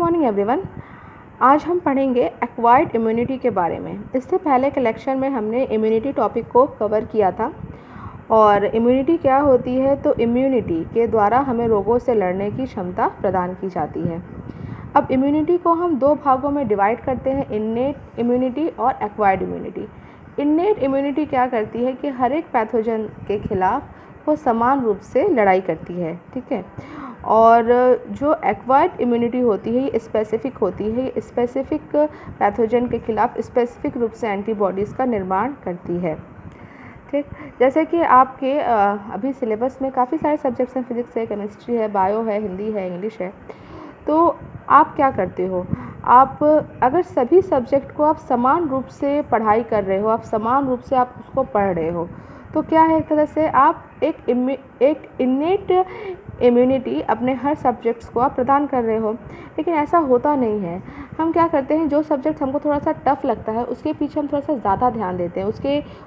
Morning everyone. आज हम पढ़ेंगे एक्वायर्ड इम्यूनिटी के बारे में। इससे पहले के लेक्चर में हमने इम्यूनिटी टॉपिक को कवर किया था। और इम्यूनिटी क्या होती है, तो इम्यूनिटी के द्वारा हमें रोगों से लड़ने की क्षमता प्रदान की जाती है। अब इम्यूनिटी को हम दो भागों में डिवाइड करते हैं, इन्नेट इम्यूनिटी और एक्वायर्ड इम्यूनिटी। इन्नेट इम्यूनिटी क्या करती है कि हर एक पैथोजन के खिलाफ वो समान रूप से लड़ाई करती है, ठीक है। और जो एक्वायर्ड इम्यूनिटी होती है ये स्पेसिफिक होती है, ये स्पेसिफिक पैथोजन के खिलाफ स्पेसिफिक रूप से एंटीबॉडीज़ का निर्माण करती है, ठीक। जैसे कि आपके अभी सिलेबस में काफ़ी सारे सब्जेक्ट्स हैं, फिजिक्स है, केमिस्ट्री है, बायो है, हिंदी है, इंग्लिश है। तो आप क्या करते हो, आप अगर सभी सब्जेक्ट को आप समान रूप से पढ़ाई कर रहे हो, आप समान रूप से आप उसको पढ़ रहे हो, तो क्या है, एक तरह से आप एक इन्नेट इम्यूनिटी अपने हर सब्जेक्ट्स को आप प्रदान कर रहे हो। लेकिन ऐसा होता नहीं है। हम क्या करते हैं, जो सब्जेक्ट हमको थोड़ा सा टफ लगता है उसके पीछे हम थोड़ा सा ज़्यादा ध्यान देते हैं,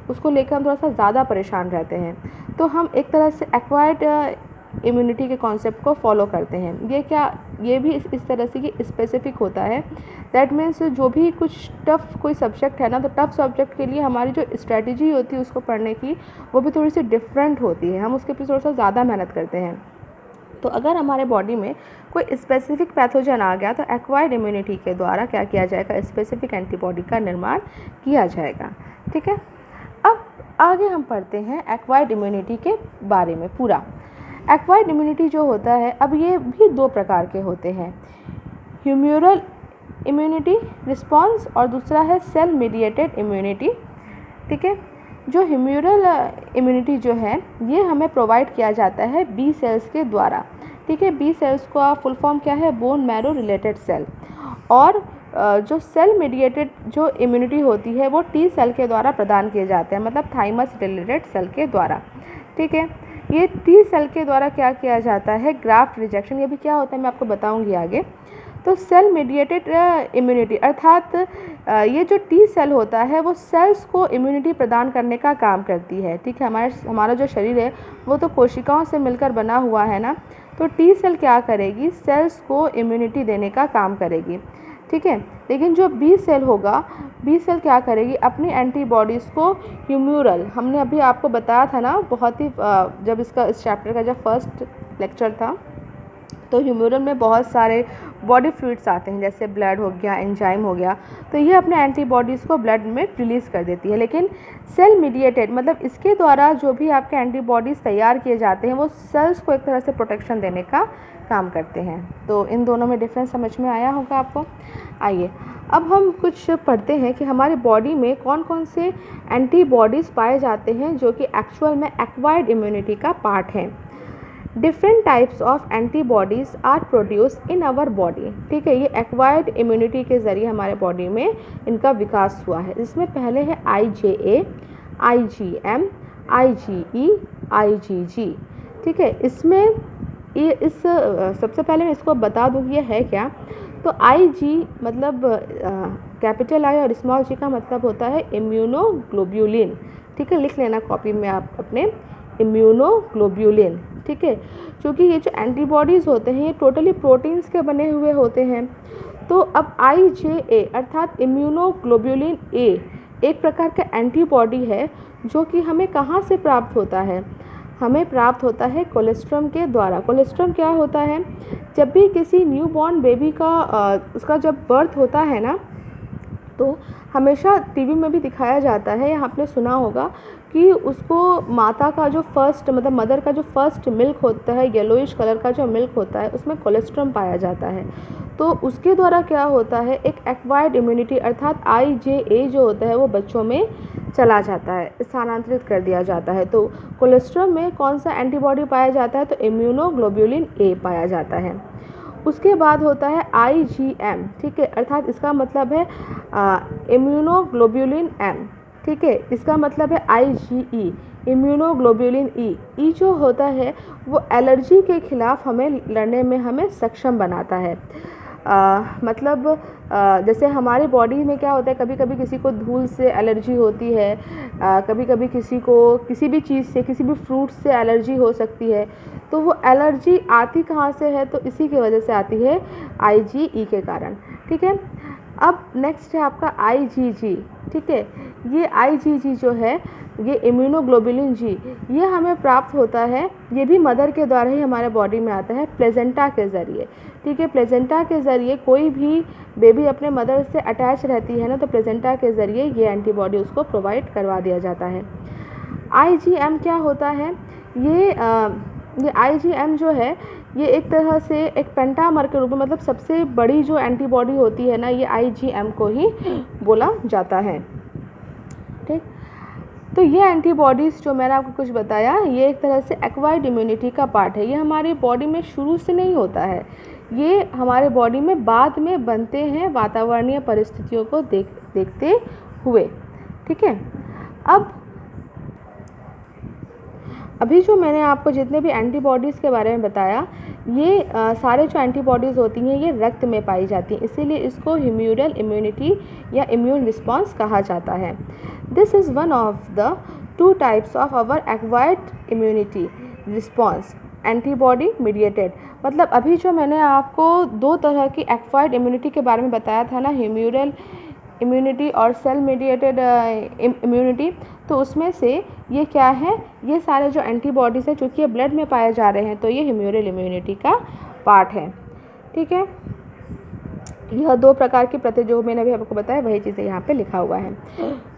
उसको लेकर हम थोड़ा सा ज़्यादा परेशान रहते हैं। तो हम एक तरह से एक्वायर्ड इम्यूनिटी के कॉन्सेप्ट को फॉलो करते हैं। ये भी इस तरह से कि स्पेसिफिक होता है। दैट मीन्स जो भी कुछ टफ़ कोई सब्जेक्ट है ना, तो टफ़ सब्जेक्ट के लिए हमारी जो स्ट्रेटजी होती है उसको पढ़ने की, वो भी थोड़ी सी डिफरेंट होती है। हम उसके पीछे थोड़ा सा ज़्यादा मेहनत करते हैं। तो अगर हमारे बॉडी में कोई स्पेसिफिक पैथोजन आ गया, तो एक्वायर्ड इम्यूनिटी के द्वारा क्या किया जाएगा, स्पेसिफिक एंटीबॉडी का निर्माण किया जाएगा, ठीक है। अब आगे हम पढ़ते हैं एक्वायर्ड इम्यूनिटी के बारे में पूरा। एक्वायर्ड इम्यूनिटी जो होता है, अब ये भी दो प्रकार के होते हैं, ह्यूमरल इम्यूनिटी रिस्पॉन्स और दूसरा है सेल मीडिएटेड इम्यूनिटी, ठीक है। जो ह्यूमरल इम्यूनिटी जो है ये हमें प्रोवाइड किया जाता है बी सेल्स के द्वारा, ठीक है। बी सेल्स का फुल फॉर्म क्या है, बोन मैरो रिलेटेड सेल। और जो सेल मीडिएटेड जो इम्यूनिटी होती है वो टी सेल के द्वारा प्रदान किए जाते हैं, मतलब थाइमस रिलेटेड सेल के द्वारा, ठीक है। ये टी सेल के द्वारा क्या किया जाता है, ग्राफ्ट रिजेक्शन। ये भी क्या होता है मैं आपको बताऊंगी आगे। तो सेल मीडिएटेड इम्यूनिटी अर्थात ये जो टी सेल होता है वो सेल्स को इम्यूनिटी प्रदान करने का काम करती है, ठीक है। हमारा जो शरीर है वो तो कोशिकाओं से मिलकर बना हुआ है ना, तो टी सेल क्या करेगी, सेल्स को इम्यूनिटी देने का काम करेगी, ठीक है। लेकिन जो बी सेल होगा, बी सेल क्या करेगी, अपनी एंटीबॉडीज़ को ह्यूमरल, हमने अभी आपको बताया था ना, बहुत ही जब इस चैप्टर का जब फर्स्ट लेक्चर था, तो ह्यूमरल में बहुत सारे बॉडी फ्लूइड्स आते हैं, जैसे ब्लड हो गया, एंजाइम हो गया, तो ये अपने एंटीबॉडीज़ को ब्लड में रिलीज़ कर देती है। लेकिन सेल मीडिएटेड मतलब इसके द्वारा जो भी आपके एंटीबॉडीज़ तैयार किए जाते हैं वो सेल्स को एक तरह से प्रोटेक्शन देने का काम करते हैं। तो इन दोनों में डिफरेंस समझ में आया होगा आपको। आइए अब हम कुछ पढ़ते हैं कि हमारी बॉडी में कौन कौन से एंटीबॉडीज़ पाए जाते हैं जो कि एक्चुअल में एक्वायर्ड इम्यूनिटी का पार्ट हैं। Different types of antibodies are produce in our body, ठीक है। ये एक्वायर्ड इम्यूनिटी के ज़रिए हमारे बॉडी में इनका विकास हुआ है। इसमें पहले है IgA, IgM, IgE, IgG, ठीक है। इसमें सबसे पहले मैं इसको बता दूँ ये है क्या। तो IG मतलब कैपिटल I और स्मॉल g का मतलब होता है इम्यूनोग्लोब्यूलिन, ठीक है। लिख लेना कॉपी में आप अपने, इम्यूनोग्लोब्यूलिन, ठीक है। क्योंकि ये जो एंटीबॉडीज़ होते हैं ये टोटली प्रोटीन्स के बने हुए होते हैं। तो अब IgA अर्थात इम्यूनोग्लोब्यूलिन A एक प्रकार का एंटीबॉडी है जो कि हमें कहाँ से प्राप्त होता है, हमें प्राप्त होता है कोलेस्ट्रम के द्वारा। कोलेस्ट्रम क्या होता है, जब भी किसी न्यूबॉर्न बेबी का उसका जब बर्थ होता है ना, तो हमेशा टीवी में भी दिखाया जाता है, या आपने सुना होगा कि उसको माता का जो फर्स्ट मतलब मदर का जो फर्स्ट मिल्क होता है, येलोइश कलर का जो मिल्क होता है, उसमें कोलेस्ट्रम पाया जाता है। तो उसके द्वारा क्या होता है, एक एक्वायर्ड इम्यूनिटी अर्थात IgA जो होता है वो बच्चों में चला जाता है, स्थानांतरित कर दिया जाता है। तो कोलेस्ट्रम में कौन सा एंटीबॉडी पाया जाता है, तो इम्यूनोग्लोब्यूलिन A पाया जाता है। उसके बाद होता है IgM, ठीक है, अर्थात इसका मतलब है इम्यूनोग्लोब्यूलिन M, ठीक है। इसका मतलब है IgE, इम्यूनोग्लोब्यूलिन E जो होता है वो एलर्जी के खिलाफ हमें लड़ने में हमें सक्षम बनाता है। मतलब जैसे हमारी बॉडी में क्या होता है, कभी कभी किसी को धूल से एलर्जी होती है, कभी कभी किसी को किसी भी चीज़ से, किसी भी फ्रूट से एलर्जी हो सकती है। तो वो एलर्जी आती कहाँ से है, तो इसी की वजह से आती है IgE के कारण। ठीक है, अब नेक्स्ट है आपका IgG। ठीक है, ये IgG जो है, ये इम्यूनोग्लोबुलिन जी, ये हमें प्राप्त होता है, ये भी मदर के द्वारा ही हमारे बॉडी में आता है, प्लेजेंटा के ज़रिए। ठीक है, प्लेजेंटा के ज़रिए कोई भी बेबी अपने मदर से अटैच रहती है ना, तो प्लेजेंटा के ज़रिए ये एंटीबॉडी उसको प्रोवाइड करवा दिया जाता है। IgM क्या होता है, ये IgM जो है, ये एक तरह से एक पेंटामर के रूप में, मतलब सबसे बड़ी जो एंटीबॉडी होती है ना, ये IgM को ही बोला जाता है। ठीक, तो ये एंटीबॉडीज़ जो मैंने आपको कुछ बताया, ये एक तरह से एक्वायर्ड इम्यूनिटी का पार्ट है। ये हमारी बॉडी में शुरू से नहीं होता है, ये हमारे बॉडी में बाद में बनते हैं वातावरणीय परिस्थितियों को देखते हुए। ठीक है, अभी जो मैंने आपको जितने भी एंटीबॉडीज़ के बारे में बताया, ये सारे जो एंटीबॉडीज़ होती हैं ये रक्त में पाई जाती हैं, इसीलिए इसको ह्यूमरल इम्यूनिटी या इम्यून रिस्पॉन्स कहा जाता है। This is one of the 2 types of our acquired immunity response, antibody mediated. मतलब अभी जो मैंने आपको 2 तरह की एक्वायर्ड इम्यूनिटी के बारे में बताया था ना, ह्यूमरल इम्यूनिटी और सेल मीडिएटेड इम्यूनिटी, तो उसमें से ये क्या है, ये सारे जो एंटीबॉडीज़ हैं, चूँकि ये ब्लड में पाए जा रहे हैं, तो ये ह्यूमरल इम्यूनिटी का पार्ट है। ठीक है, यह 2 प्रकार की प्रति जो मैंने अभी आपको बताया, वही चीज़ें यहाँ पे लिखा हुआ है।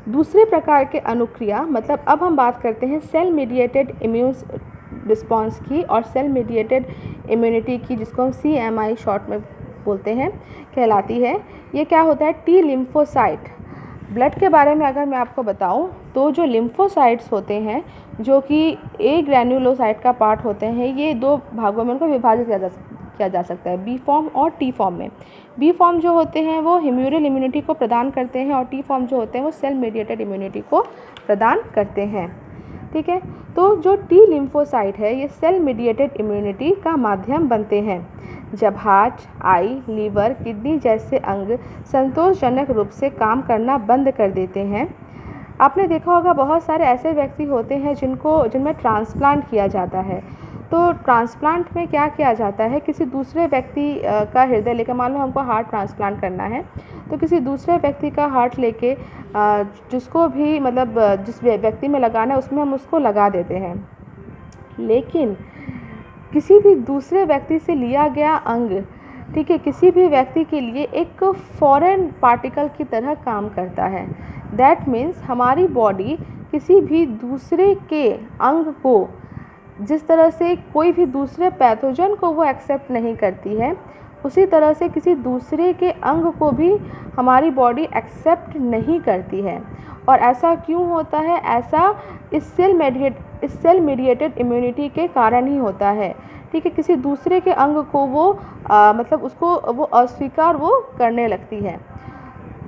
दूसरे प्रकार के अनुक्रिया, मतलब अब हम बात करते हैं सेल मीडिएटेड इम्यून रिस्पॉन्स की और सेल मीडिएटेड इम्यूनिटी की, जिसको हम CMI शॉर्ट में बोलते हैं, कहलाती है। ये क्या होता है, T लिम्फोसाइट। ब्लड के बारे में अगर मैं आपको बताऊं, तो जो लिम्फोसाइट्स होते हैं, जो कि A ग्रैन्युलोसाइट का पार्ट होते हैं, ये 2 भागों में उनको विभाजित किया जा सकता है, B फॉर्म और T फॉर्म में। B फॉर्म जो होते हैं वो ह्यूमरल इम्यूनिटी को प्रदान करते हैं, और T फॉर्म जो होते हैं वो सेल मीडिएटेड इम्यूनिटी को प्रदान करते हैं। ठीक है, तो जो T लिम्फोसाइट है, ये सेल मीडिएटेड इम्यूनिटी का माध्यम बनते हैं। जब हार्ट, आई, लीवर, किडनी जैसे अंग संतोषजनक रूप से काम करना बंद कर देते हैं, आपने देखा होगा बहुत सारे ऐसे व्यक्ति होते हैं जिनमें ट्रांसप्लांट किया जाता है। तो ट्रांसप्लांट में क्या किया जाता है, किसी दूसरे व्यक्ति का हृदय लेकर, मान लो हमको हार्ट ट्रांसप्लांट करना है, तो किसी दूसरे व्यक्ति का हार्ट लेके जिसको भी मतलब जिस व्यक्ति में लगाना है उसमें हम उसको लगा देते हैं। लेकिन किसी भी दूसरे व्यक्ति से लिया गया अंग, ठीक है, किसी भी व्यक्ति के लिए एक फॉरेन पार्टिकल की तरह काम करता है। दैट मीन्स हमारी बॉडी किसी भी दूसरे के अंग को, जिस तरह से कोई भी दूसरे पैथोजन को वो एक्सेप्ट नहीं करती है, उसी तरह से किसी दूसरे के अंग को भी हमारी बॉडी एक्सेप्ट नहीं करती है। और ऐसा क्यों होता है? ऐसा इस सेल मीडिएटेड इम्यूनिटी के कारण ही होता है। ठीक है, किसी दूसरे के अंग को वो मतलब उसको वो अस्वीकार वो करने लगती है।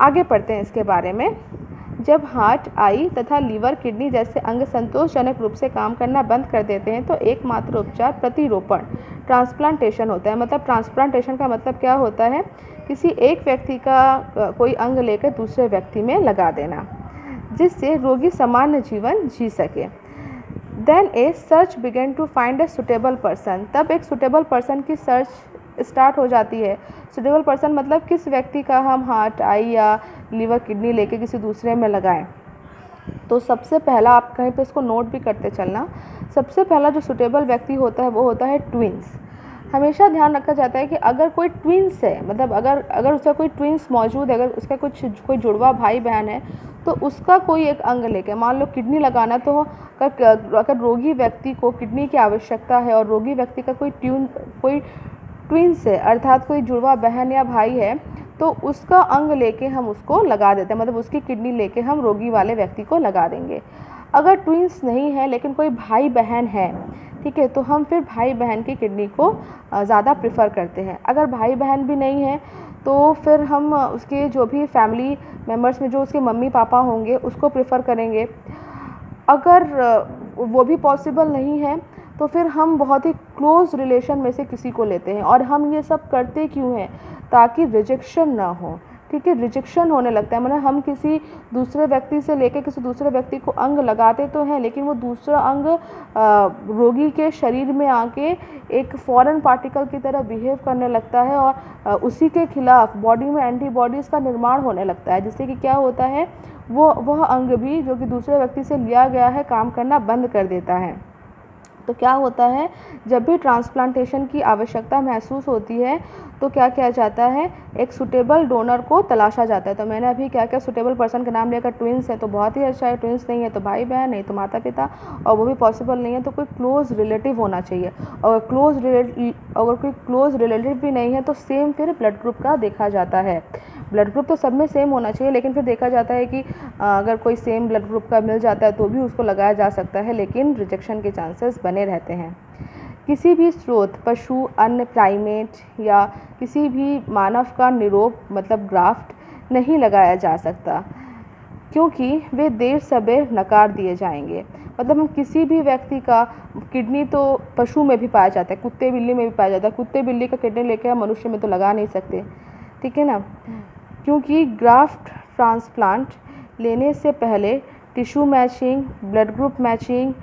आगे पढ़ते हैं इसके बारे में। जब हार्ट, आई तथा लीवर, किडनी जैसे अंग संतोषजनक रूप से काम करना बंद कर देते हैं, तो एकमात्र उपचार प्रतिरोपण, ट्रांसप्लांटेशन होता है। मतलब ट्रांसप्लांटेशन का मतलब क्या होता है? किसी एक व्यक्ति का कोई अंग लेकर दूसरे व्यक्ति में लगा देना, जिससे रोगी सामान्य जीवन जी सके। Then a search begin to find a suitable person. तब एक सुटेबल पर्सन की सर्च स्टार्ट हो जाती है। सुटेबल पर्सन मतलब किस व्यक्ति का हम हार्ट, आई या लीवर, किडनी लेके किसी दूसरे में लगाएं। तो सबसे पहला, आप कहीं पे इसको नोट भी करते चलना, सबसे पहला जो सुटेबल व्यक्ति होता है वो होता है ट्विंस। हमेशा ध्यान रखा जाता है कि अगर कोई ट्विंस है, मतलब अगर उसका कोई ट्विंस मौजूद है, अगर उसका कोई जुड़वा भाई बहन है, तो उसका कोई एक अंग लेके, मान लो किडनी लगाना, तो अगर रोगी व्यक्ति को किडनी की आवश्यकता है और रोगी व्यक्ति का कोई ट्विंस है, अर्थात कोई जुड़वा बहन या भाई है, तो उसका अंग लेके हम उसको लगा देते हैं, मतलब उसकी किडनी लेके हम रोगी वाले व्यक्ति को लगा देंगे। अगर ट्विंस नहीं है लेकिन कोई भाई बहन है, ठीक है, तो हम फिर भाई बहन की किडनी को ज़्यादा प्रेफर करते हैं। अगर भाई बहन भी नहीं है तो फिर हम उसके जो भी फैमिली मेम्बर्स में जो उसके मम्मी पापा होंगे उसको प्रेफर करेंगे। अगर वो भी पॉसिबल नहीं है तो फिर हम बहुत ही क्लोज रिलेशन में से किसी को लेते हैं। और हम ये सब करते क्यों हैं? ताकि रिजेक्शन ना हो, ठीक है। रिजेक्शन होने लगता है, मतलब हम किसी दूसरे व्यक्ति से लेकर किसी दूसरे व्यक्ति को अंग लगाते तो हैं, लेकिन वो दूसरा अंग रोगी के शरीर में आके एक फॉरेन पार्टिकल की तरह बिहेव करने लगता है, और उसी के खिलाफ बॉडी में एंटीबॉडीज़ का निर्माण होने लगता है, जिससे कि क्या होता है, वह अंग भी जो कि दूसरे व्यक्ति से लिया गया है काम करना बंद कर देता है। तो क्या होता है, जब भी ट्रांसप्लांटेशन की आवश्यकता महसूस होती है तो क्या किया जाता है, एक सुटेबल डोनर को तलाशा जाता है। तो मैंने अभी क्या क्या सुटेबल पर्सन का नाम लिया। अगर ट्विंस है तो बहुत ही अच्छा है, ट्विंस नहीं है तो भाई बहन, नहीं तो माता पिता, और वो भी पॉसिबल नहीं है तो कोई क्लोज रिलेटिव होना चाहिए। और अगर कोई क्लोज रिलेटिव भी नहीं है तो सेम फिर ब्लड ग्रुप का देखा जाता है। ब्लड ग्रुप तो सब में सेम होना चाहिए, लेकिन फिर देखा जाता है कि अगर कोई सेम ब्लड ग्रुप का मिल जाता है तो भी उसको लगाया जा सकता है, लेकिन रिजेक्शन के चांसेस बने रहते हैं। किसी भी स्रोत, पशु, अन्य प्राइमेट या किसी भी मानव का निरोग मतलब ग्राफ्ट नहीं लगाया जा सकता, क्योंकि वे देर सबेर नकार दिए जाएंगे। मतलब हम किसी भी व्यक्ति का किडनी तो पशु में भी पाया जाता है, कुत्ते बिल्ली में भी पाया जाता है। कुत्ते बिल्ली का किडनी लेके हम मनुष्य में तो लगा नहीं सकते, ठीक है ना। क्योंकि ग्राफ्ट ट्रांसप्लांट लेने से पहले tissue matching, blood group matching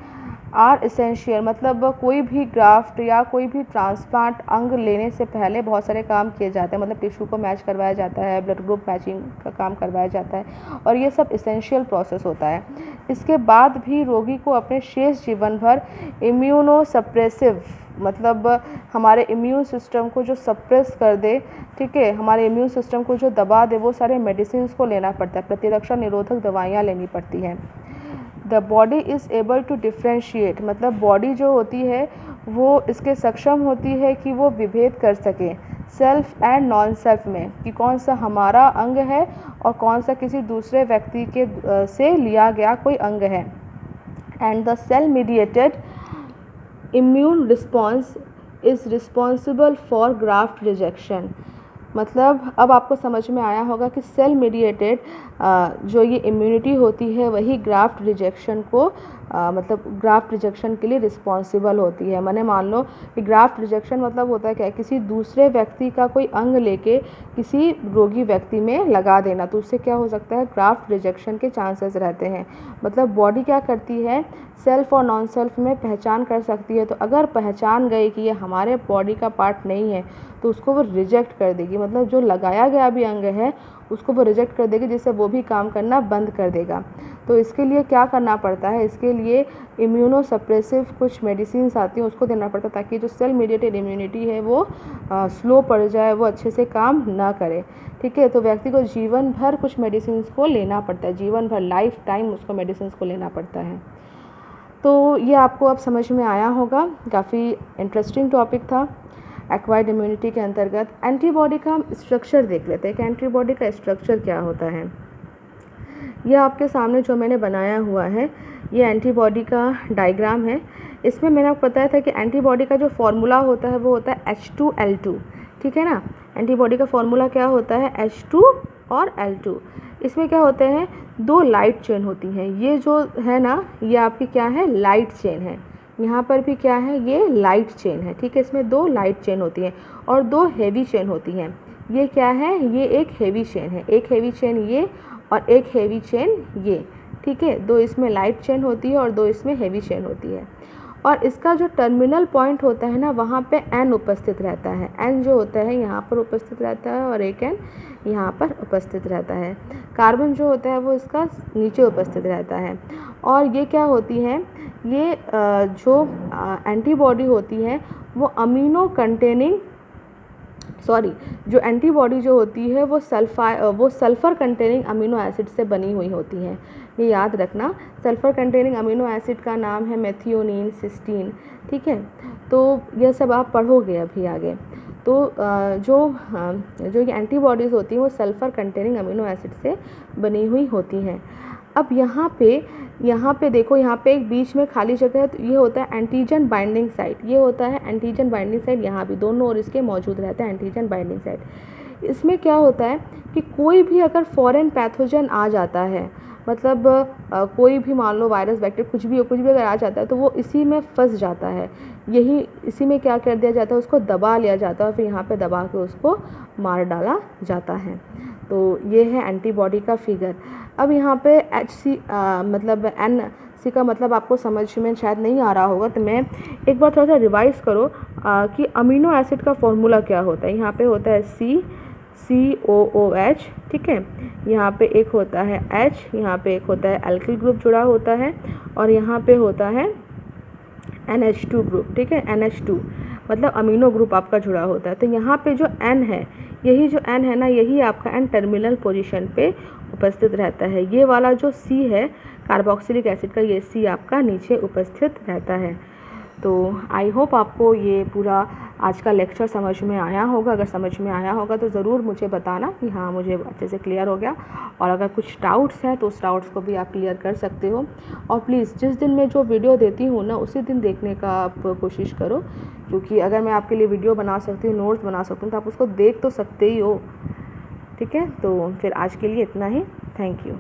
are essential. मतलब कोई भी ग्राफ्ट या कोई भी ट्रांसप्लांट अंग लेने से पहले बहुत सारे काम किए जाते हैं। मतलब टिश्यू को मैच करवाया जाता है, ब्लड ग्रुप मैचिंग का काम करवाया जाता है, और ये सब एसेंशियल प्रोसेस होता है। इसके बाद भी रोगी को अपने शेष जीवन भर इम्यूनोसप्रेसिव, मतलब हमारे इम्यून सिस्टम को जो सप्रेस कर दे, ठीक है, हमारे इम्यून सिस्टम को जो दबा दे, वो सारे मेडिसिन को लेना पड़ता है, प्रतिरक्षा निरोधक दवाइयाँ लेनी पड़ती हैं। The body is able to differentiate, मतलब बॉडी जो होती है वो इसके सक्षम होती है कि वो विभेद कर सके सेल्फ एंड नॉन सेल्फ में, कि कौन सा हमारा अंग है और कौन सा किसी दूसरे व्यक्ति के से लिया गया कोई अंग है। And the cell mediated immune response is responsible for graft rejection. मतलब अब आपको समझ में आया होगा कि सेल मीडिएटेड जो ये इम्यूनिटी होती है वही ग्राफ्ट रिजेक्शन को मतलब ग्राफ्ट रिजेक्शन के लिए रिस्पॉन्सिबल होती है। मैंने मान लो कि ग्राफ्ट रिजेक्शन मतलब होता है क्या, किसी दूसरे व्यक्ति का कोई अंग लेके किसी रोगी व्यक्ति में लगा देना, तो उससे क्या हो सकता है, ग्राफ्ट रिजेक्शन के चांसेस रहते हैं। मतलब बॉडी क्या करती है, सेल्फ और नॉन सेल्फ में पहचान कर सकती है। तो अगर पहचान गई कि ये हमारे बॉडी का पार्ट नहीं है तो उसको वो रिजेक्ट कर देगी। मतलब जो लगाया गया भी अंग है उसको वो रिजेक्ट कर देगी, जिससे वो भी काम करना बंद कर देगा। तो इसके लिए क्या करना पड़ता है, इसके लिए इम्यूनोसप्रेसिव कुछ मेडिसिन आती हैं, उसको देना पड़ता है, ताकि जो सेल मीडिएटेड इम्यूनिटी है वो स्लो पड़ जाए, वो अच्छे से काम ना करे, ठीक है। तो व्यक्ति को जीवन भर कुछ मेडिसिन को लेना पड़ता है, जीवन भर, लाइफ टाइम उसको मेडिसिन को लेना पड़ता है। तो ये आपको अब समझ में आया होगा, काफ़ी इंटरेस्टिंग टॉपिक था। एक्वायर्ड इम्यूनिटी के अंतर्गत एंटीबॉडी का स्ट्रक्चर देख लेते हैं कि एंटीबॉडी का स्ट्रक्चर क्या होता है। यह आपके सामने जो मैंने बनाया हुआ है ये एंटीबॉडी का डायग्राम है। इसमें मैंने आपको बताया था कि एंटीबॉडी का जो फॉर्मूला होता है वो होता है H2L2, ठीक है ना। एंटीबॉडी का फॉर्मूला क्या होता है, H2 और L2। इसमें क्या होते हैं, दो लाइट चेन होती हैं। ये जो है ना, ये आपकी क्या है, लाइट चेन है। यहाँ पर भी क्या है, ये लाइट चेन है, ठीक है। इसमें दो लाइट चेन होती हैं और दो हेवी चेन होती हैं। ये क्या है, ये एक हेवी चेन है, एक हेवी चेन ये और एक हेवी चेन ये, ठीक है। दो इसमें लाइट चेन होती है और दो इसमें हेवी चेन होती है। और इसका जो टर्मिनल पॉइंट होता है ना, वहाँ पे N उपस्थित रहता है। N जो होता है यहाँ पर उपस्थित रहता है और एक N यहाँ पर उपस्थित रहता है। कार्बन जो होता है वो इसका नीचे उपस्थित रहता है। और ये क्या होती है, ये जो एंटीबॉडी होती है वो जो एंटीबॉडी जो होती है वो सल्फ़र कंटेनिंग अमीनो एसिड से बनी हुई होती हैं। ये याद रखना, सल्फ़र कंटेनिंग अमीनो एसिड का नाम है मेथियोनिन, सिस्टीन, ठीक है। तो यह सब आप पढ़ोगे अभी आगे। तो जो ये एंटीबॉडीज़ होती हैं वो सल्फ़र कंटेनिंग अमीनो एसिड से बनी हुई होती हैं। अब यहाँ पे देखो, यहाँ पे एक बीच में खाली जगह है, तो ये होता है एंटीजन बाइंडिंग साइट। ये होता है एंटीजन बाइंडिंग साइट, यहाँ भी दोनों ओर इसके मौजूद रहता है एंटीजन बाइंडिंग साइट। इसमें क्या होता है कि कोई भी अगर फॉरेन पैथोजन आ जाता है, मतलब कोई भी मान लो वायरस बैक्टीरिया कुछ भी हो, कुछ भी अगर आ जाता है तो वो इसी में फंस जाता है, यही इसी में क्या कर दिया जाता है, उसको दबा लिया जाता है और फिर यहाँ पे दबा के उसको मार डाला जाता है। तो ये है एंटीबॉडी का फिगर। अब यहाँ पे मतलब NC का मतलब आपको समझ में शायद नहीं आ रहा होगा, तो मैं एक बार थोड़ा सा रिवाइज़ करो कि अमीनो एसिड का फॉर्मूला क्या होता है। यहाँ पे होता है COOH, ठीक है, यहाँ पे एक होता है H, यहाँ पे एक होता है एल्किल ग्रुप जुड़ा होता है और यहाँ पे होता है NH2 ग्रुप, ठीक है, NH2 मतलब अमीनो ग्रुप आपका जुड़ा होता है। तो यहाँ पे जो N है, यही जो N है ना, यही आपका N टर्मिनल पोजीशन पे उपस्थित रहता है। ये वाला जो C है कार्बोक्सिलिक एसिड का, ये C आपका नीचे उपस्थित रहता है। तो आई होप आपको ये पूरा आज का लेक्चर समझ में आया होगा। अगर समझ में आया होगा तो ज़रूर मुझे बताना कि हाँ मुझे अच्छे से क्लियर हो गया, और अगर कुछ डाउट्स हैं तो उस डाउट्स को भी आप क्लियर कर सकते हो। और प्लीज़ जिस दिन मैं जो वीडियो देती हूँ ना, उसी दिन देखने का आप कोशिश करो, क्योंकि अगर मैं आपके लिए वीडियो बना सकती हूँ, नोट्स बना सकती हूँ, तो आप उसको देख तो सकते ही हो। ठीक है, तो फिर आज के लिए इतना ही। Thank you.